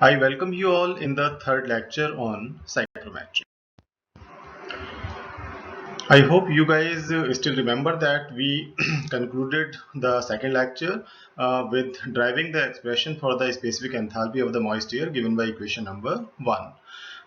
I welcome you all in the third lecture on psychrometry. I hope you guys still remember that we concluded the second lecture with deriving the expression for the specific enthalpy of the moist air given by equation number 1.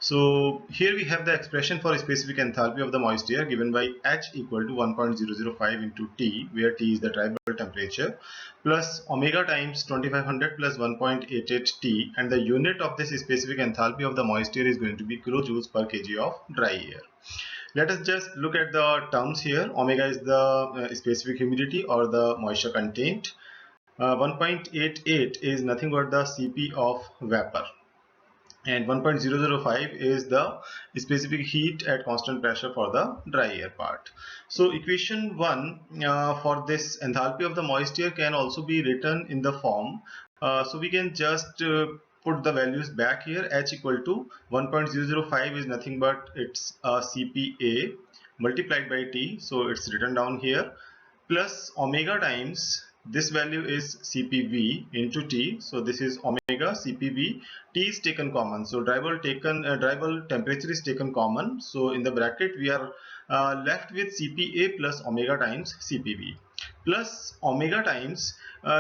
So here we have the expression for specific enthalpy of the moist air given by H equal to 1.005 into T, where T is the drivable temperature, plus omega times 2500 plus 1.88 T, and the unit of this specific enthalpy of the moist air is going to be kilojoules per kg of dry air. Let us just look at the terms here. Omega is the specific humidity or the moisture content. 1.88 is nothing but the Cp of vapor, and 1.005 is the specific heat at constant pressure for the dry air part. So equation 1 for this enthalpy of the moist air can also be written in the form, so we can just put the values back here. H equal to 1.005 is nothing but it's Cpa multiplied by T, so it's written down here, plus omega times this value is Cpv into T, so this is omega Cpv. T is taken common, so drivable temperature is taken common, so in the bracket we are left with Cpa plus omega times Cpv plus omega times,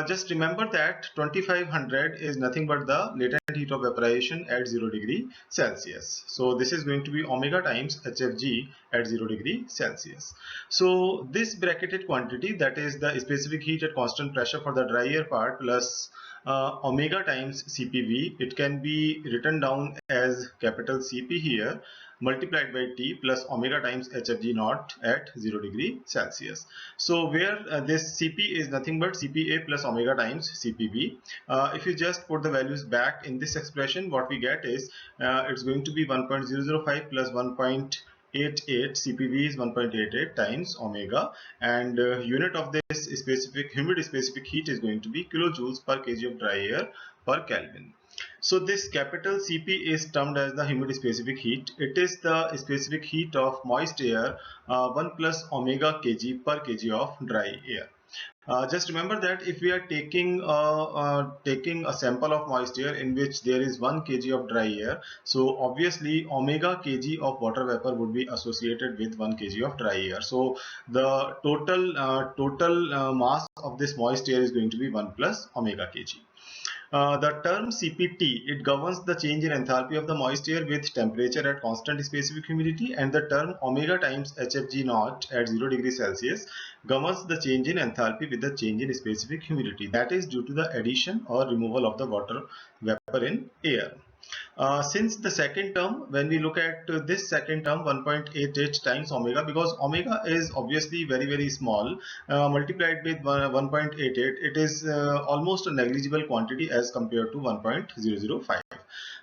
just remember that 2500 is nothing but the latent heat of vaporization at 0 degree Celsius. So this is going to be omega times HFG at 0 degree Celsius. So this bracketed quantity, that is the specific heat at constant pressure for the dry air part, plus omega times Cpv, it can be written down as capital Cp here, multiplied by T plus omega times HFG naught at 0 degree Celsius. So where this Cp is nothing but Cpa plus omega times Cpv. If you just put the values back in this expression, what we get is it's going to be 1.005 plus 1.88. Cpv is 1.88 times omega, and unit of this specific humid specific heat is going to be kilojoules per kg of dry air per Kelvin. So this capital Cp is termed as the humid specific heat. It is the specific heat of moist air 1 plus omega kg per kg of dry air. Just remember that if we are taking a sample of moist air in which there is 1 kg of dry air, so obviously omega kg of water vapor would be associated with 1 kg of dry air. So the total mass of this moist air is going to be 1 plus omega kg. The term CPT, it governs the change in enthalpy of the moist air with temperature at constant specific humidity, and the term omega times HFG naught at 0 degree Celsius governs the change in enthalpy with the change in specific humidity, that is due to the addition or removal of the water vapor in air. Since the second term, when we look at this second term 1.88 times omega, because omega is obviously very small, multiplied with 1.88, it is almost a negligible quantity as compared to 1.005.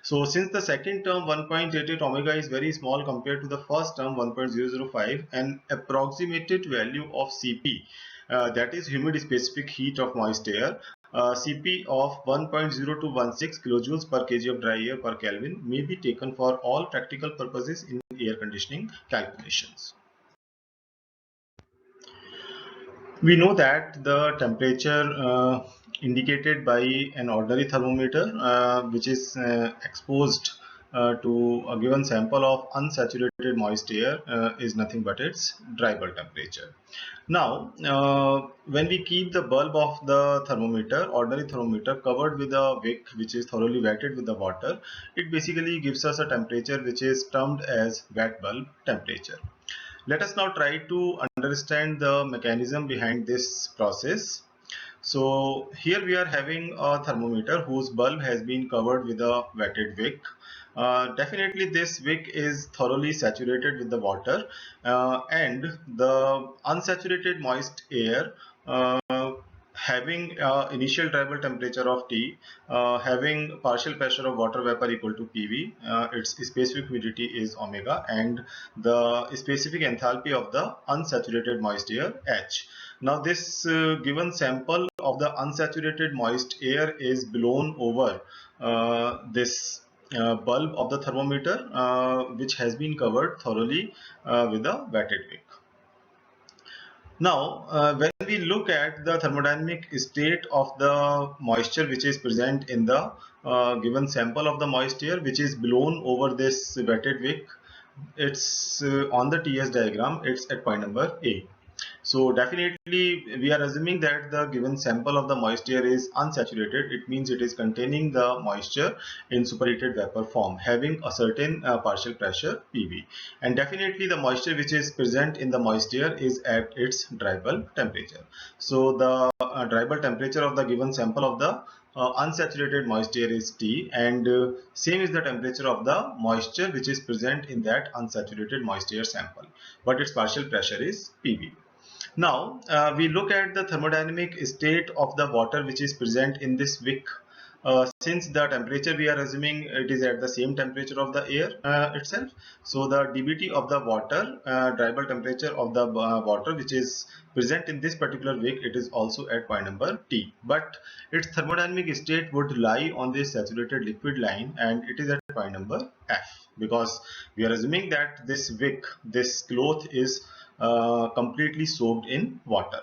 So since the second term 1.88 omega is very small compared to the first term 1.005, an approximated value of Cp, that is humid specific heat of moist air, Cp of 1.0216 kilojoules per kg of dry air per Kelvin may be taken for all practical purposes in air conditioning calculations. We know that the temperature indicated by an ordinary thermometer which is exposed to a given sample of unsaturated moist air is nothing but its dry bulb temperature. Now, when we keep the bulb of the thermometer, ordinary thermometer, covered with a wick which is thoroughly wetted with the water, it basically gives us a temperature which is termed as wet bulb temperature. Let us now try to understand the mechanism behind this process. So here we are having a thermometer whose bulb has been covered with a wetted wick. Definitely this wick is thoroughly saturated with the water, and the unsaturated moist air having initial drivable temperature of T, having partial pressure of water vapor equal to PV, its specific humidity is omega, and the specific enthalpy of the unsaturated moist air H. Now this given sample of the unsaturated moist air is blown over this bulb of the thermometer which has been covered thoroughly with a wetted wick. Now, when we look at the thermodynamic state of the moisture which is present in the given sample of the moisture which is blown over this wetted wick, it's on the TS diagram, it's at point number A. So definitely we are assuming that the given sample of the moisture is unsaturated. It means it is containing the moisture in superheated vapor form having a certain partial pressure PV. And definitely the moisture which is present in the moisture is at its dry bulb temperature. So the dry bulb temperature of the given sample of the unsaturated moisture is T, and same is the temperature of the moisture which is present in that unsaturated moisture sample, but its partial pressure is PV. Now we look at the thermodynamic state of the water which is present in this wick. Since the temperature we are assuming it is at the same temperature of the air itself, so the dBT of the water, dry bulb temperature of the water which is present in this particular wick, it is also at point number T, but its thermodynamic state would lie on this saturated liquid line and it is at point number F, because we are assuming that this wick, this cloth is completely soaked in water.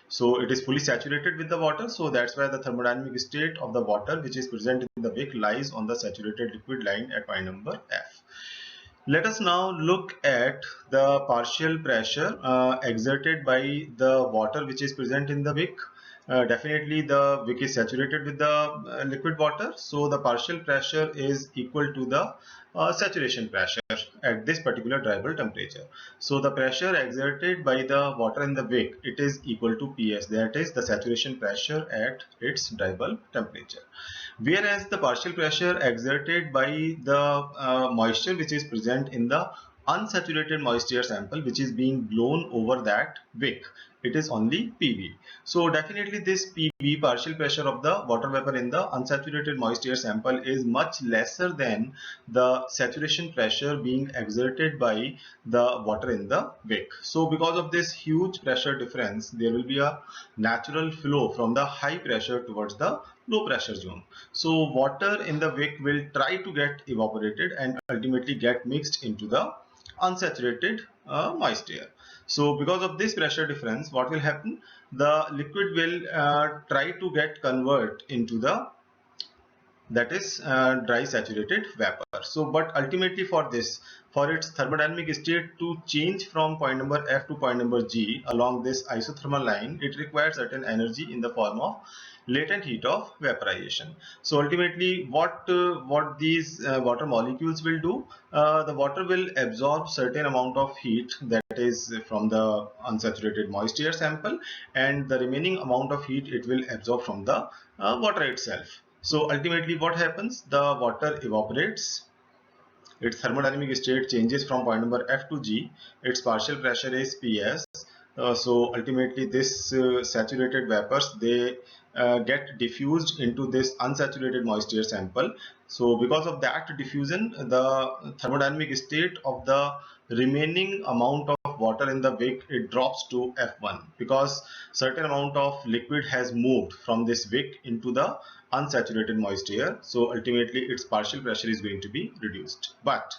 So it is fully saturated with the water, so that's why the thermodynamic state of the water which is present in the wick lies on the saturated liquid line at point number F. Let us now look at the partial pressure exerted by the water which is present in the wick. Definitely the wick is saturated with the liquid water, so the partial pressure is equal to the saturation pressure at this particular dry bulb temperature. So the pressure exerted by the water in the wick, it is equal to PS, that is the saturation pressure at its dry bulb temperature. Whereas the partial pressure exerted by the moisture which is present in the unsaturated moisture sample which is being blown over that wick, it is only PV. So definitely this PV, partial pressure of the water vapor in the unsaturated moisture sample, is much lesser than the saturation pressure being exerted by the water in the wick. So because of this huge pressure difference, there will be a natural flow from the high pressure towards the low pressure zone. So water in the wick will try to get evaporated and ultimately get mixed into the unsaturated moisture. So because of this pressure difference, what will happen? The liquid will try to get convert into the, that is dry saturated vapor. So but ultimately for this, for its thermodynamic state to change from point number F to point number G along this isothermal line, it requires certain energy in the form of latent heat of vaporization. So ultimately what these water molecules will do, the water will absorb certain amount of heat, that is from the unsaturated moisture sample, and the remaining amount of heat it will absorb from the water itself. So ultimately what happens? The water evaporates, its thermodynamic state changes from point number F to G, its partial pressure is PS. So ultimately this saturated vapors, they get diffused into this unsaturated moisture sample. So because of that diffusion, the thermodynamic state of the remaining amount of water in the wick, it drops to F1, because certain amount of liquid has moved from this wick into the unsaturated moisture. So ultimately its partial pressure is going to be reduced. But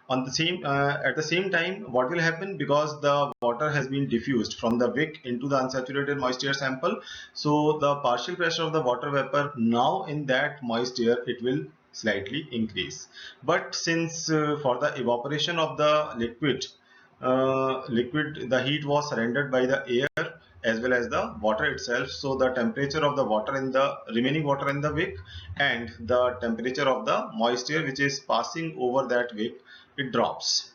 on the same at the same time, what will happen, because the water has been diffused from the wick into the unsaturated moisture sample, so the partial pressure of the water vapor now in that moisture, it will slightly increase. But since for the evaporation of the liquid, the heat was surrendered by the air as well as the water itself, so the temperature of the water in the remaining water in the wick and the temperature of the moisture which is passing over that wick, it drops.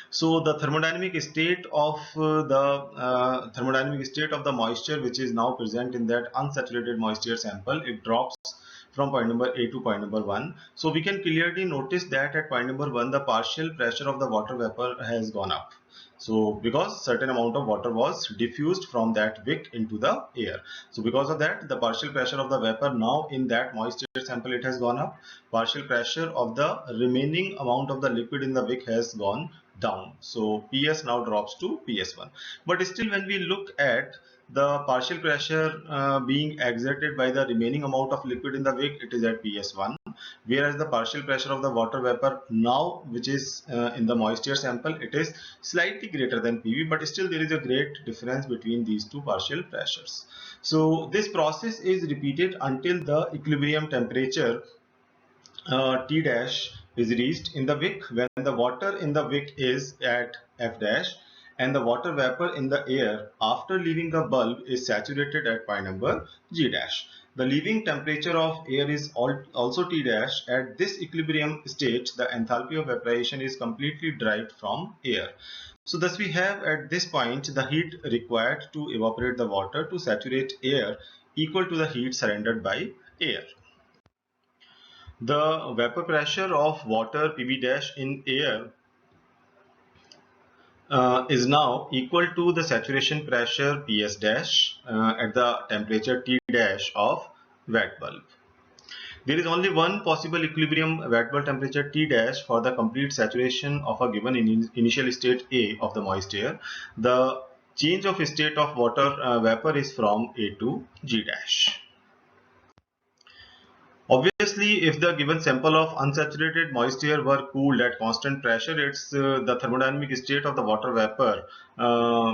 So the thermodynamic state of the moisture which is now present in that unsaturated moisture sample, it drops from point number A to point number 1. So we can clearly notice that at point number 1 the partial pressure of the water vapor has gone up. So because certain amount of water was diffused from that wick into the air. So because of that, the partial pressure of the vapor now in that moisture sample, it has gone up. Partial pressure of the remaining amount of the liquid in the wick has gone down. So PS now drops to PS1. But still when we look at the partial pressure being exerted by the remaining amount of liquid in the wick, it is at PS1. Whereas the partial pressure of the water vapor now which is in the moisture sample, it is slightly greater than PV, but still there is a great difference between these two partial pressures. So this process is repeated until the equilibrium temperature T dash is reached in the wick when the water in the wick is at F dash and the water vapor in the air after leaving the bulb is saturated at point number G dash. The leaving temperature of air is also T dash. At this equilibrium state, the enthalpy of evaporation is completely derived from air. So thus we have at this point the heat required to evaporate the water to saturate air equal to the heat surrendered by air. The vapor pressure of water PV dash in air is now equal to the saturation pressure PS dash at the temperature T dash of wet bulb. There is only one possible equilibrium wet bulb temperature T dash for the complete saturation of a given initial state A of the moist air. The change of state of water vapor is from A to G dash. Obviously, if the given sample of unsaturated moist air were cooled at constant pressure, it's the thermodynamic state of the water vapor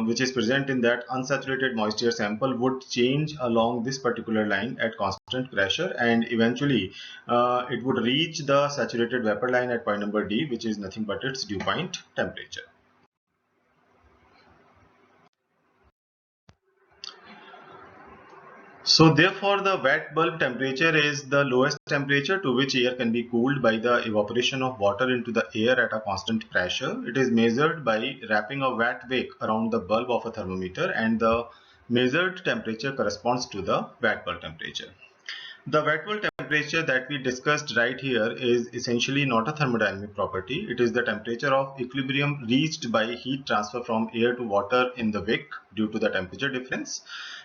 which is present in that unsaturated moist air sample would change along this particular line at constant pressure, and eventually it would reach the saturated vapor line at point number D, which is nothing but its dew point temperature. So therefore the wet bulb temperature is the lowest temperature to which air can be cooled by the evaporation of water into the air at a constant pressure. It is measured by wrapping a wet wick around the bulb of a thermometer, and the measured temperature corresponds to the wet bulb temperature. The wet bulb temperature that we discussed right here is essentially not a thermodynamic property. It is the temperature of equilibrium reached by heat transfer from air to water in the wick due to the temperature difference.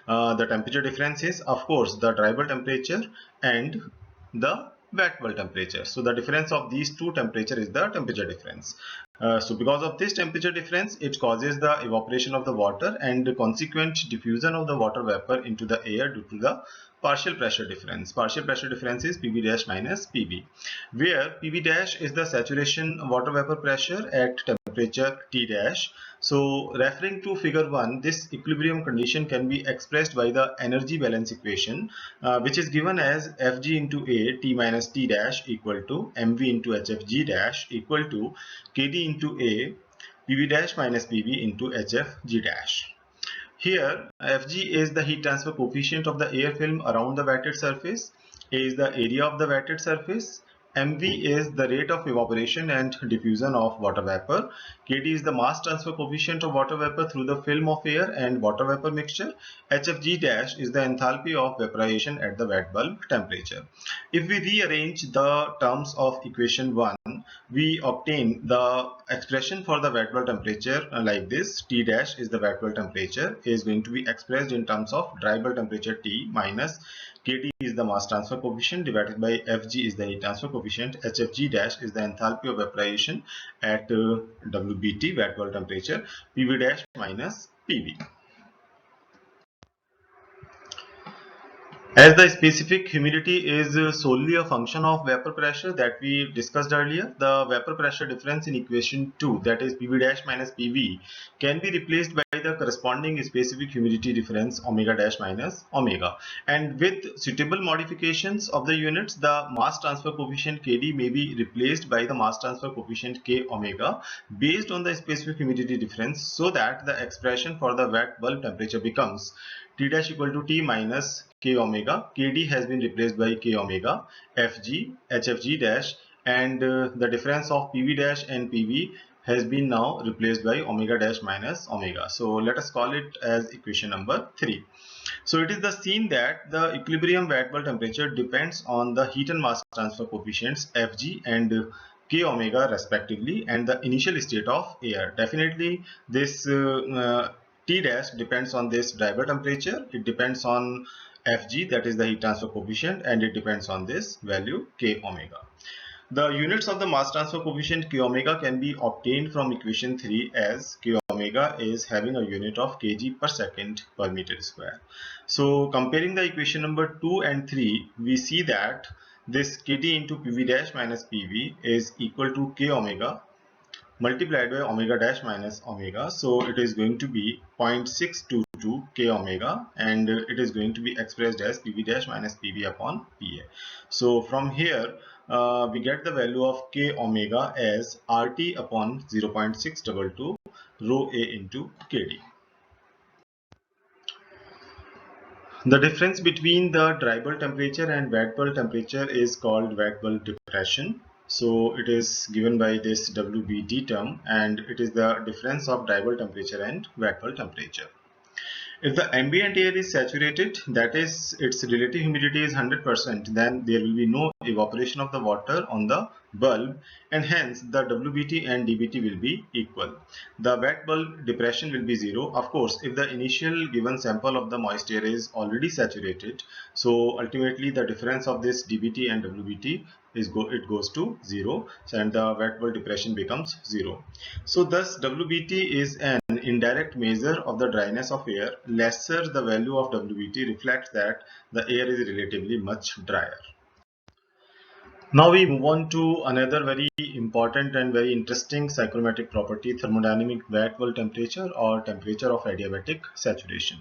The temperature difference is, of course, the dry bulb temperature and the wet bulb temperature. So the difference of these two temperature is the temperature difference. So because of this temperature difference, it causes the evaporation of the water and the consequent diffusion of the water vapor into the air due to the partial pressure difference. Partial pressure difference is PV dash minus PV, where PV dash is the saturation water vapor pressure at temperature T dash. So referring to figure 1, this equilibrium condition can be expressed by the energy balance equation, which is given as Fg into A T minus T dash equal to Mv into Hfg dash equal to Kd into A PV dash minus PV into Hfg dash. Here, Fg is the heat transfer coefficient of the air film around the wetted surface. A is the area of the wetted surface. Mv is the rate of evaporation and diffusion of water vapor. Kd is the mass transfer coefficient of water vapor through the film of air and water vapor mixture. Hfg dash is the enthalpy of vaporization at the wet bulb temperature. If we rearrange the terms of equation 1, we obtain the expression for the wet bulb temperature like this. T dash is the wet bulb temperature, is going to be expressed in terms of dry bulb temperature T minus Kd is the mass transfer coefficient divided by Fg is the heat transfer coefficient. Hfg dash is the enthalpy of vaporization at WBT, wet bulb temperature, PV dash minus PV. As the specific humidity is solely a function of vapor pressure that we discussed earlier, the vapor pressure difference in equation 2, that is PV dash minus PV, can be replaced by the corresponding specific humidity difference omega dash minus omega. And with suitable modifications of the units, the mass transfer coefficient Kd may be replaced by the mass transfer coefficient K omega based on the specific humidity difference, so that the expression for the wet bulb temperature becomes T dash equal to T minus K omega. Kd has been replaced by K omega, Fg, Hfg dash, and the difference of PV dash and PV has been now replaced by omega dash minus omega. So let us call it as equation number 3. So it is the scene that the equilibrium wet bulb temperature depends on the heat and mass transfer coefficients Fg and K omega respectively, and the initial state of air. Definitely this T dash depends on this dry bulb temperature, it depends on Fg, that is the heat transfer coefficient, and it depends on this value K omega. The units of the mass transfer coefficient K omega can be obtained from equation 3 as K omega is having a unit of kg per second per meter square. So comparing the equation number 2 and 3, we see that this Kd into PV dash minus PV is equal to K omega multiplied by omega dash minus omega. So it is going to be 0.622 into k omega, and it is going to be expressed as PV dash minus PV upon PA. So from here we get the value of k omega as RT upon 0.622 rho A into KD. The difference between the dry bulb temperature and wet bulb temperature is called wet bulb depression. So it is given by this WBT term, and it is the difference of dry bulb temperature and wet bulb temperature. If the ambient air is saturated, that is its relative humidity is 100%, then there will be no evaporation of the water on the bulb, and hence the WBT and DBT will be equal. The wet bulb depression will be 0. Of course, if the initial given sample of the moist air is already saturated, so ultimately the difference of this DBT and WBT it goes to 0, and the wet bulb depression becomes 0. So thus WBT is an indirect measure of the dryness of air. Lesser the value of WBT reflects that the air is relatively much drier. Now we move on to another very important and very interesting psychrometric property, thermodynamic wet bulb temperature or temperature of adiabatic saturation.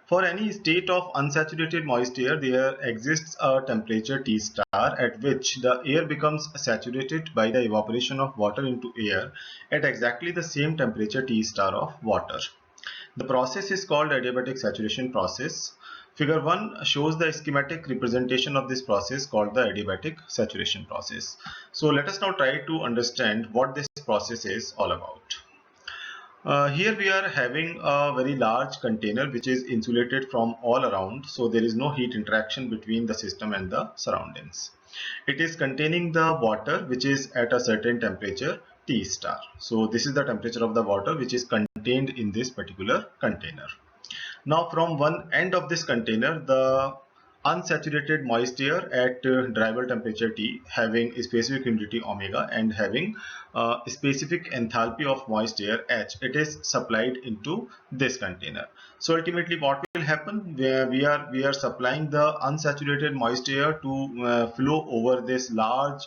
For any state of unsaturated moist air, there exists a temperature T star at which the air becomes saturated by the evaporation of water into air at exactly the same temperature T star of water. The process is called adiabatic saturation process. Figure 1 shows the schematic representation of this process called the adiabatic saturation process. So let us now try to understand what this process is all about. Here we are having a very large container which is insulated from all around, so there is no heat interaction between the system and the surroundings. It is containing the water which is at a certain temperature T star. So this is the temperature of the water which is contained in this particular container. Now from one end of this container, the unsaturated moist air at dry bulb temperature T, having a specific humidity omega and having a specific enthalpy of moist air H, it is supplied into this container. So ultimately what will happen, where we are supplying the unsaturated moist air to flow over this large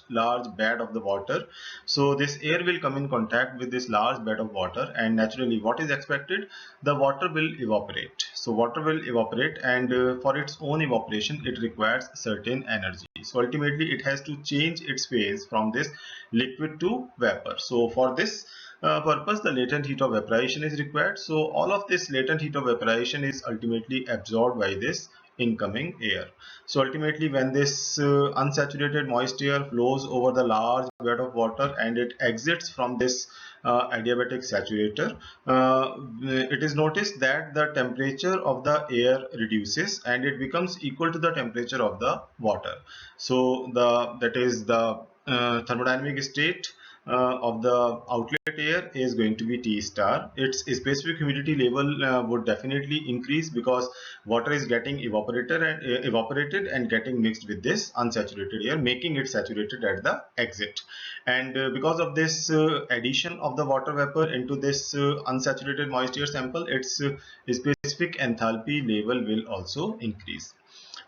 bed of the water. So this air will come in contact with this large bed of water, and naturally what is expected, the water will evaporate. So water will evaporate, and for its own evaporation it requires certain energy. So ultimately it has to change its phase from this liquid to vapor. So for this purpose, the latent heat of evaporation is required. So all of this latent heat of evaporation is ultimately absorbed by this incoming air. So ultimately when this unsaturated moist air flows over the large bed of water and it exits from this adiabatic saturator, it is noticed that the temperature of the air reduces and it becomes equal to the temperature of the water. So that is the thermodynamic state of the outlet air is going to be T star. Its specific humidity level would definitely increase because water is getting evaporated and getting mixed with this unsaturated air, making it saturated at the exit. And because of this addition of the water vapor into this unsaturated moist air sample, its specific enthalpy level will also increase.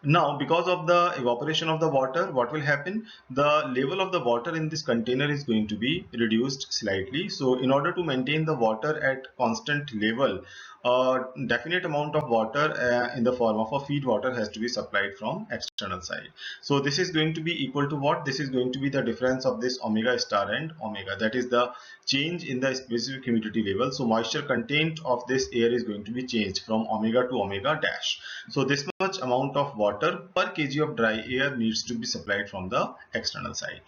Now, because of the evaporation of the water, what will happen? The level of the water in this container is going to be reduced slightly. So in order to maintain the water at constant level, a definite amount of water in the form of a feed water has to be supplied from external side. So this is going to be equal to what? This is going to be the difference of this omega star and omega. That is the change in the specific humidity level. So moisture content of this air is going to be changed from omega to omega dash. So this much amount of water per kg of dry air needs to be supplied from the external side.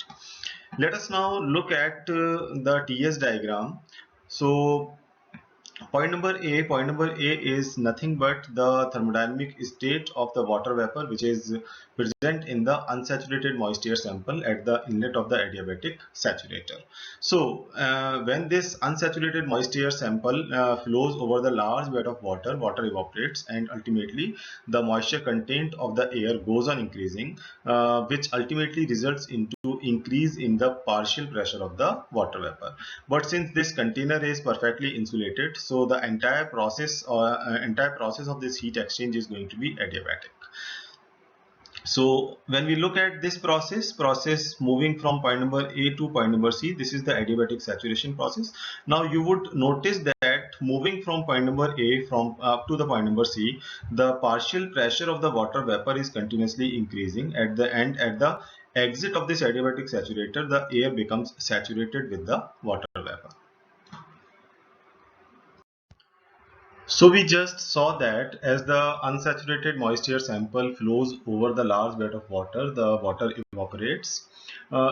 Let us now look at the TS diagram. So point number A is nothing but the thermodynamic state of the water vapor which is present in the unsaturated moist air sample at the inlet of the adiabatic saturator. So when this unsaturated moist air sample flows over the large bed of water, water evaporates and ultimately the moisture content of the air goes on increasing, which ultimately results into increase in the partial pressure of the water vapor. But since this container is perfectly insulated, so the entire process of this heat exchange is going to be adiabatic. So when we look at this process moving from point number A to point number C, this is the adiabatic saturation process. Now you would notice that that moving from point number A from up to the point number C, the partial pressure of the water vapor is continuously increasing. At the end, at the exit of this adiabatic saturator, the air becomes saturated with the water vapor. So we just saw that as the unsaturated moisture sample flows over the large bed of water, the water evaporates,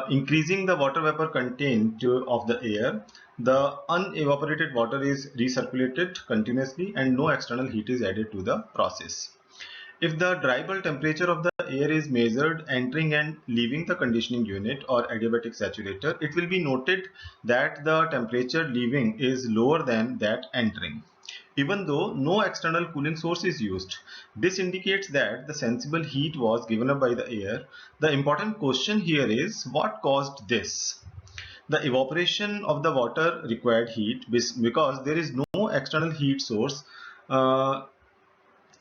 increasing the water vapor content of the air. The unevaporated water is recirculated continuously and no external heat is added to the process. If the dry bulb temperature of the air is measured entering and leaving the conditioning unit or adiabatic saturator, it will be noted that the temperature leaving is lower than that entering, even though no external cooling source is used. This indicates that the sensible heat was given up by the air. The important question here is, what caused this? The evaporation of the water required heat because there is no external heat source.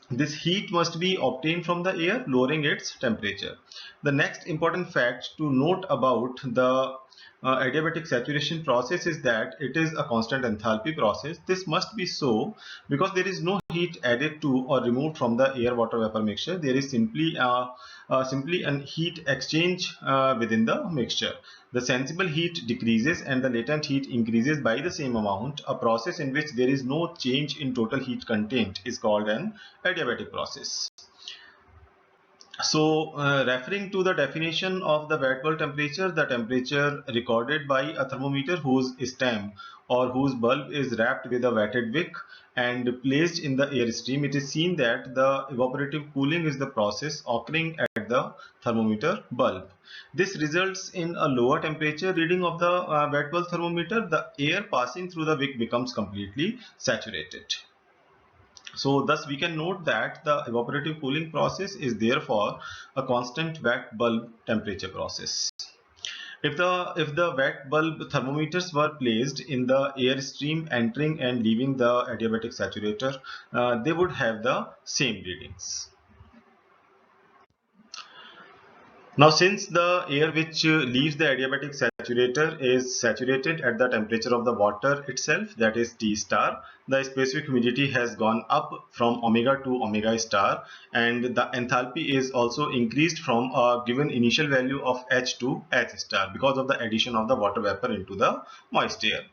This heat must be obtained from the air, lowering its temperature. The next important fact to note about the adiabatic saturation process is that it is a constant enthalpy process. This must be so because there is no heat added to or removed from the air water vapor mixture. There is simply an heat exchange within the mixture. The sensible heat decreases and the latent heat increases by the same amount. A process in which there is no change in total heat content is called an adiabatic process. So, referring to the definition of the wet bulb temperature, the temperature recorded by a thermometer whose stem or whose bulb is wrapped with a wetted wick and placed in the air stream, it is seen that the evaporative cooling is the process occurring at the thermometer bulb. This results in a lower temperature reading of the wet bulb thermometer. The air passing through the wick becomes completely saturated. So thus we can note that the evaporative cooling process is therefore a constant wet bulb temperature process. If the wet bulb thermometers were placed in the air stream entering and leaving the adiabatic saturator, they would have the same readings. Now, since the air which leaves the adiabatic saturator is saturated at the temperature of the water itself, that is T star, the specific humidity has gone up from omega to omega star, and the enthalpy is also increased from a given initial value of H to H star because of the addition of the water vapor into the moist air.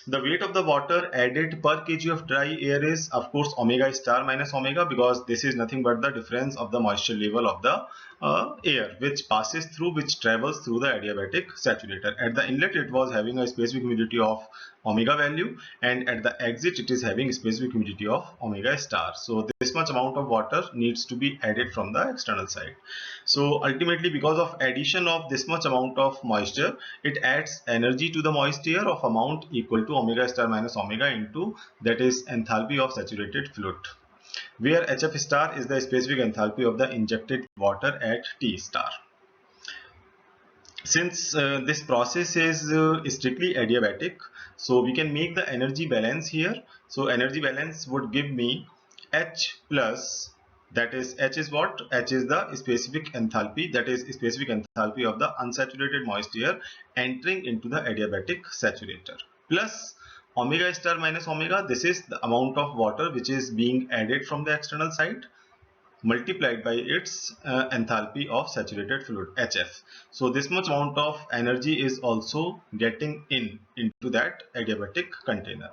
The weight of the water added per kg of dry air is of course omega star minus omega, because this is nothing but the difference of the moisture level of the air which travels through the adiabatic saturator. At the inlet it was having a specific humidity of omega value, and at the exit it is having specific humidity of omega star. So this much amount of water needs to be added from the external side. So ultimately, because of addition of this much amount of moisture, it adds energy to the moist air of amount equal to omega star minus omega into, that is, enthalpy of saturated fluid, where HF star is the specific enthalpy of the injected water at T star. Since this process is strictly adiabatic, so we can make the energy balance here. So energy balance would give me H plus, that is H is what? H is the specific enthalpy, that is specific enthalpy of the unsaturated moist air entering into the adiabatic saturator, plus omega star minus omega, this is the amount of water which is being added from the external side, multiplied by its enthalpy of saturated fluid, HF. So this much amount of energy is also getting into that adiabatic container.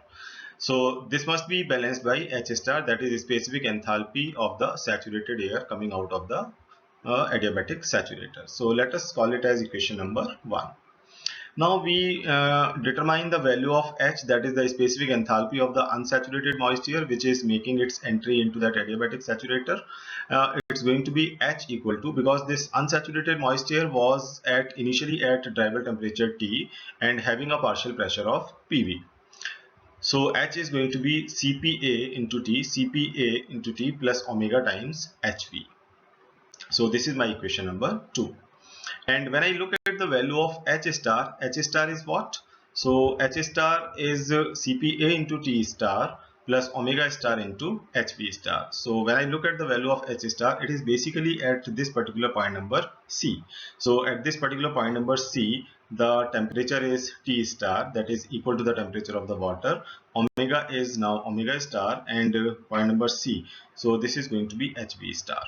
So this must be balanced by H star, that is specific enthalpy of the saturated air coming out of the adiabatic saturator. So let us call it as equation number 1. Now we determine the value of H, that is the specific enthalpy of the unsaturated moist air which is making its entry into that adiabatic saturator. It's going to be H equal to, because this unsaturated moist air was initially at dry bulb temperature T and having a partial pressure of PV. So H is going to be Cpa into T plus omega times HV. So this is my equation number 2. And when I look at the value of H star is what? So H star is Cpa into T star plus omega star into HV star. So when I look at the value of H star, it is basically at this particular point number C. So at this particular point number C, the temperature is T star, that is equal to the temperature of the water. Omega is now omega star, and point number C. So this is going to be HV star.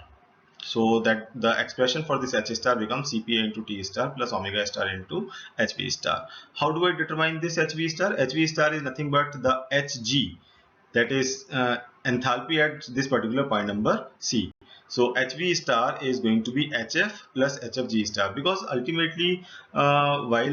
So that the expression for this H star becomes Cpa into T star plus omega star into HV star. How do I determine this HV star? HV star is nothing but the Hg, that is enthalpy at this particular point number C. So HV star is going to be HF plus HFG star, because ultimately while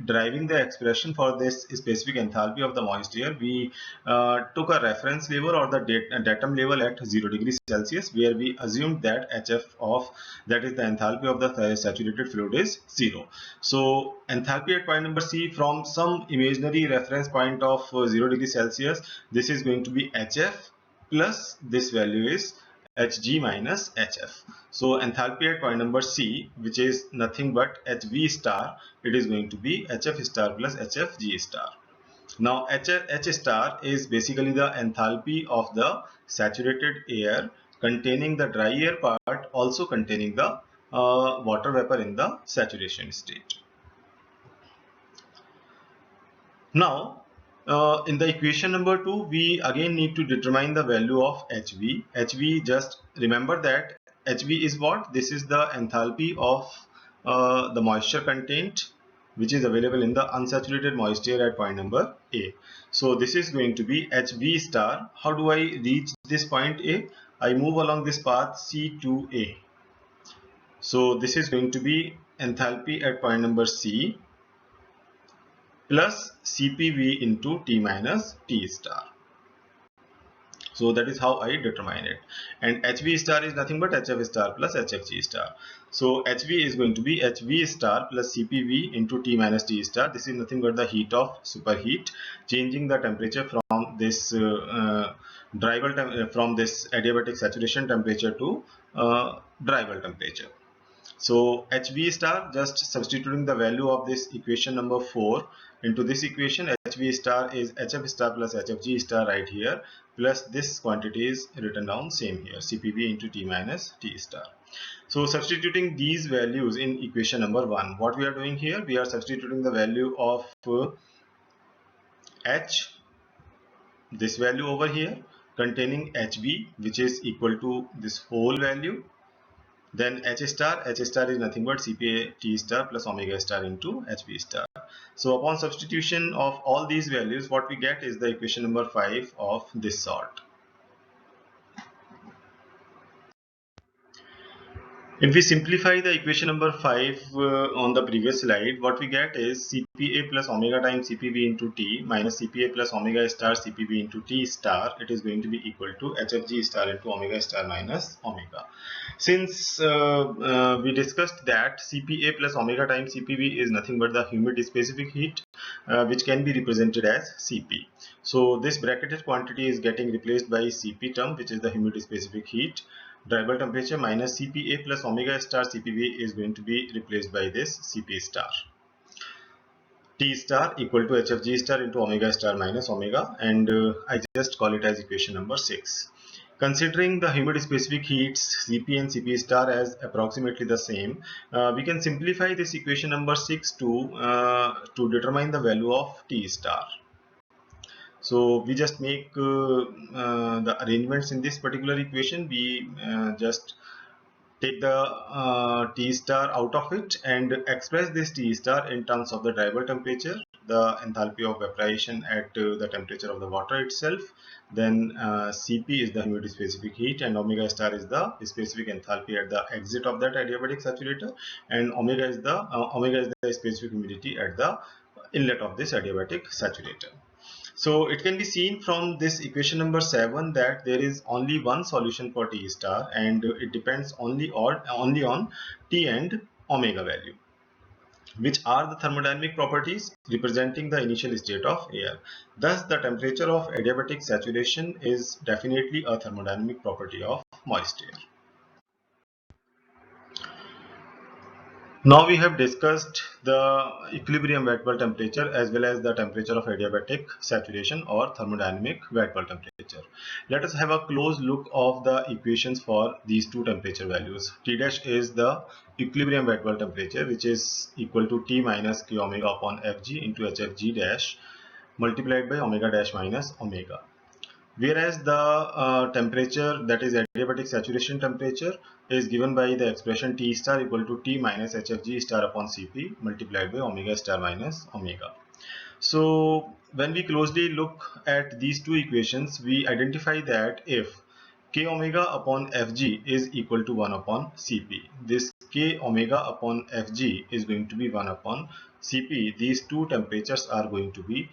deriving the expression for this specific enthalpy of the moist air, we took a reference level or the datum level at 0 degrees Celsius, where we assumed that HF of, that is the enthalpy of the saturated fluid, is 0. So enthalpy at point number C from some imaginary reference point of 0 degrees Celsius, this is going to be HF plus this value is Hg minus Hf. So enthalpy at point number C, which is nothing but Hv star, it is going to be Hf star plus Hfg star. Now H star is basically the enthalpy of the saturated air containing the dry air part, also containing the water vapor in the saturation state. Now in the equation number 2, we again need to determine the value of HV. HV, just remember that HV is what? This is the enthalpy of the moisture content which is available in the unsaturated moisture at point number A. So this is going to be HV star. How do I reach this point A? I move along this path C to A. So this is going to be enthalpy at point number C plus CPV into T minus T star. So that is how I determine it. And HV star is nothing but HF star plus HFG star. So HV is going to be HV star plus CPV into T minus T star. This is nothing but the heat of superheat, changing the temperature from this from this adiabatic saturation temperature to dry bulb temperature. So HV star, just substituting the value of this equation number 4 into this equation, HV star is HF star plus HFG star right here, plus this quantity is written down same here, CPV into T minus T star. So substituting these values in equation number 1, what we are doing here, we are substituting the value of H, this value over here, containing HV, which is equal to this whole value. Then H star is nothing but Cpa T star plus omega star into HV star. So upon substitution of all these values, what we get is the equation number 5 of this sort. If we simplify the equation number 5 on the previous slide, what we get is Cpa plus omega times Cpv into T minus Cpa plus omega star Cpv into T star. It is going to be equal to Hfg star into omega star minus omega. Since we discussed that Cpa plus omega times Cpv is nothing but the humidity specific heat, which can be represented as Cp. So this bracketed quantity is getting replaced by Cp term, which is the humidity specific heat. Dry bulb temperature minus Cpa plus omega star Cpv is going to be replaced by this Cp star. T star equal to Hfg star into omega star minus omega, and I just call it as equation number 6. Considering the humidity specific heats Cp and Cp star as approximately the same, we can simplify this equation number 6 to determine the value of T star. So we just make the arrangements in this particular equation. We just take the T star out of it and express this T star in terms of the dry bulb temperature, the enthalpy of evaporation at the temperature of the water itself. Then Cp is the humidity specific heat, and omega star is the specific enthalpy at the exit of that adiabatic saturator, and omega is the specific humidity at the inlet of this adiabatic saturator. So it can be seen from this equation number 7 that there is only one solution for T star, and it depends only on T and omega value, which are the thermodynamic properties representing the initial state of air. Thus the temperature of adiabatic saturation is definitely a thermodynamic property of moist air. Now we have discussed the equilibrium wet bulb temperature as well as the temperature of adiabatic saturation or thermodynamic wet bulb temperature. Let us have a close look of the equations for these two temperature values. T dash is the equilibrium wet bulb temperature, which is equal to T minus K omega upon Fg into HFg dash multiplied by omega dash minus omega. Whereas the temperature, that is adiabatic saturation temperature, is given by the expression T star equal to T minus HFG star upon Cp multiplied by omega star minus omega. So when we closely look at these two equations, we identify that if K omega upon Fg is equal to 1 upon Cp, this K omega upon Fg is going to be 1 upon Cp. These two temperatures are going to be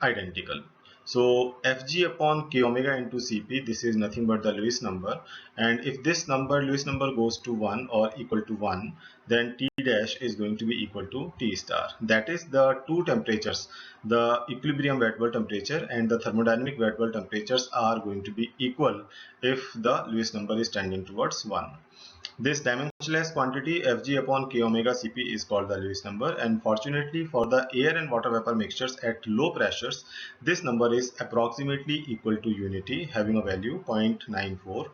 identical. So Fg upon K omega into Cp, this is nothing but the Lewis number, and if this Lewis number goes to 1 or equal to 1, then T dash is going to be equal to T star. That is the two temperatures, the equilibrium wet bulb temperature and the thermodynamic wet bulb temperatures are going to be equal if the Lewis number is tending towards 1. This dimensionless quantity Fg upon K omega Cp is called the Lewis number, and fortunately for the air and water vapor mixtures at low pressures, this number is approximately equal to unity, having a value 0.945.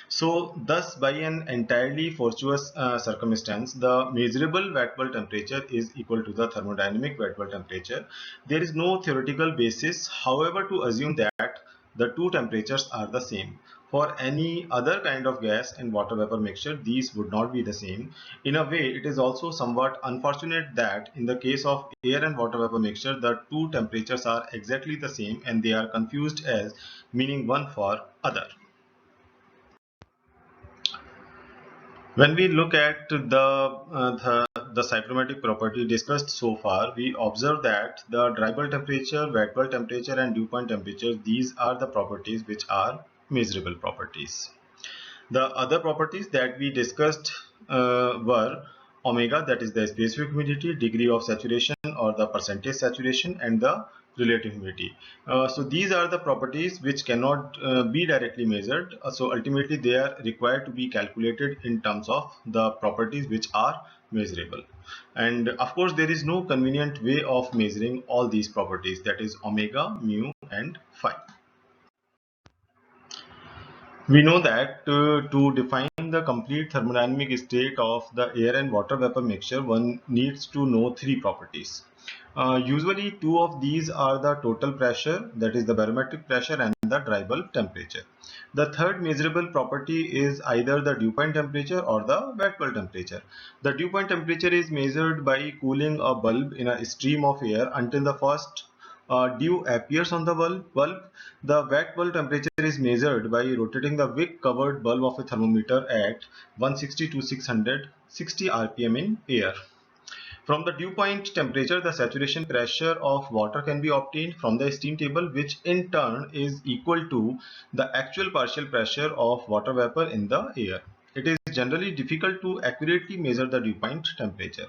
So thus, by an entirely fortuitous circumstance, the measurable wet bulb temperature is equal to the thermodynamic wet bulb temperature. There is no theoretical basis, however, to assume that the two temperatures are the same. For any other kind of gas and water vapor mixture, these would not be the same. In a way, it is also somewhat unfortunate that in the case of air and water vapor mixture, the two temperatures are exactly the same and they are confused as meaning one for other. When we look at the psychrometric property discussed so far, we observe that the dry bulb temperature, wet bulb temperature, and dew point temperature, these are the properties which are measurable properties. The other properties that we discussed were omega, that is the specific humidity, degree of saturation or the percentage saturation, and the relative humidity. So these are the properties which cannot be directly measured. So ultimately they are required to be calculated in terms of the properties which are measurable. And of course there is no convenient way of measuring all these properties, that is omega, mu, and phi. We know that to define the complete thermodynamic state of the air and water vapor mixture, one needs to know three properties. Usually two of these are the total pressure, that is the barometric pressure, and the dry bulb temperature. The third measurable property is either the dew point temperature or the wet bulb temperature. The dew point temperature is measured by cooling a bulb in a stream of air until the first dew appears on the bulb. The wet bulb temperature is measured by rotating the wick covered bulb of a thermometer at 160 to 660 rpm in air. From the dew point temperature, the saturation pressure of water can be obtained from the steam table, which in turn is equal to the actual partial pressure of water vapor in the air. It is generally difficult to accurately measure the dew point temperature.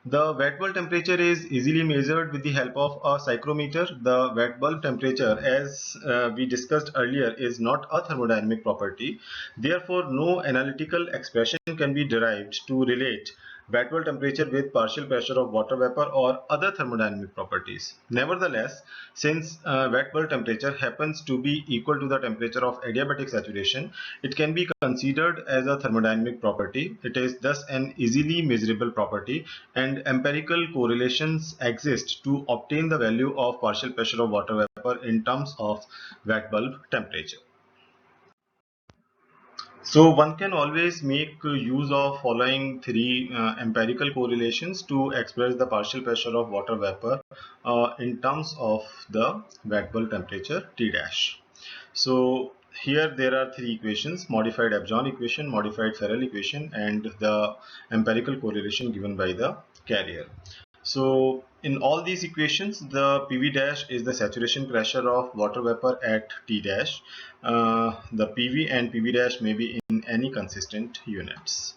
The wet bulb temperature is easily measured with the help of a psychrometer. The wet bulb temperature, as we discussed earlier, is not a thermodynamic property. Therefore, no analytical expression can be derived to relate wet bulb temperature with partial pressure of water vapor or other thermodynamic properties. Nevertheless, since wet bulb temperature happens to be equal to the temperature of adiabatic saturation, it can be considered as a thermodynamic property. It is thus an easily measurable property, and empirical correlations exist to obtain the value of partial pressure of water vapor in terms of wet bulb temperature. So one can always make use of following three empirical correlations to express the partial pressure of water vapor in terms of the wet bulb temperature T dash. So here there are three equations: modified Abjon equation, modified Ferrel equation, and the empirical correlation given by the carrier. So in all these equations, the PV dash is the saturation pressure of water vapor at T dash. The PV and PV dash may be in any consistent units.